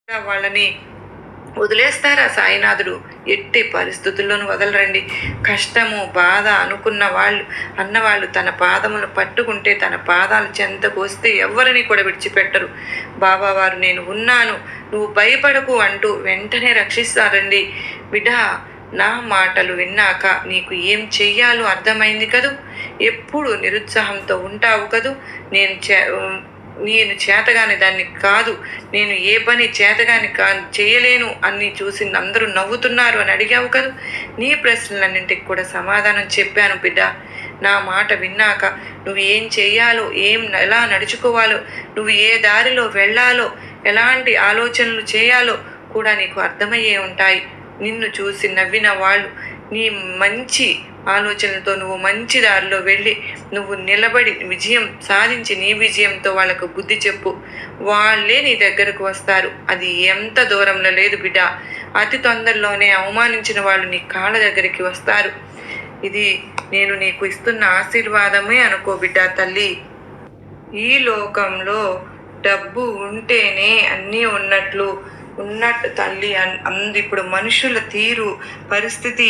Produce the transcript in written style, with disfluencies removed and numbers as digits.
వాళ్ళని వదిలేస్తారా సాయినాథుడు? ఎట్టి పరిస్థితుల్లోనూ వదలరండి. కష్టము బాధ అనుకున్న వాళ్ళు అన్నవాళ్ళు తన పాదములు పట్టుకుంటే తన పాదాలు చెంతకు వస్తే ఎవరిని కూడా విడిచిపెట్టరు. బాబావారు నేను ఉన్నాను, నువ్వు భయపడకు అంటూ వెంటనే రక్షిస్తారండి. బిడ్డా, నా మాటలు విన్నాక నీకు ఏం చెయ్యాలో అర్థమైంది కదూ? ఎప్పుడు నిరుత్సాహంతో ఉంటావు కదూ? నేను చేతగాని దాన్ని కాదు, నేను ఏ పని చేతగాని చేయలేను అని చూసి అందరూ నవ్వుతున్నారు అని అడిగావు కదా. నీ ప్రశ్నలన్నింటికి కూడా సమాధానం చెప్పాను బిడ్డ. నా మాట విన్నాక నువ్వు ఏం చెయ్యాలో, ఎలా నడుచుకోవాలో, నువ్వు ఏ దారిలో వెళ్ళాలో, ఎలాంటి ఆలోచనలు చేయాలో కూడా నీకు అర్థమయ్యే ఉంటాయి. నిన్ను చూసి నవ్విన వాళ్ళు నీ మంచి ఆలోచనలతో నువ్వు మంచి దారిలో వెళ్ళి నువ్వు నిలబడి విజయం సాధించి నీ విజయంతో వాళ్ళకు బుద్ధి చెప్పు. వాళ్ళే నీ దగ్గరకు వస్తారు. అది ఎంత దూరంలో లేదు బిడ్డ. అతి తొందరలోనే అవమానించిన వాళ్ళు నీ కాళ్ళ దగ్గరికి వస్తారు. ఇది నేను నీకు ఇస్తున్న ఆశీర్వాదమే అనుకో బిడ్డ తల్లి. ఈ లోకంలో డబ్బు ఉంటేనే అన్నీ ఉన్నట్టు తల్లి ఇప్పుడు మనుషుల తీరు పరిస్థితి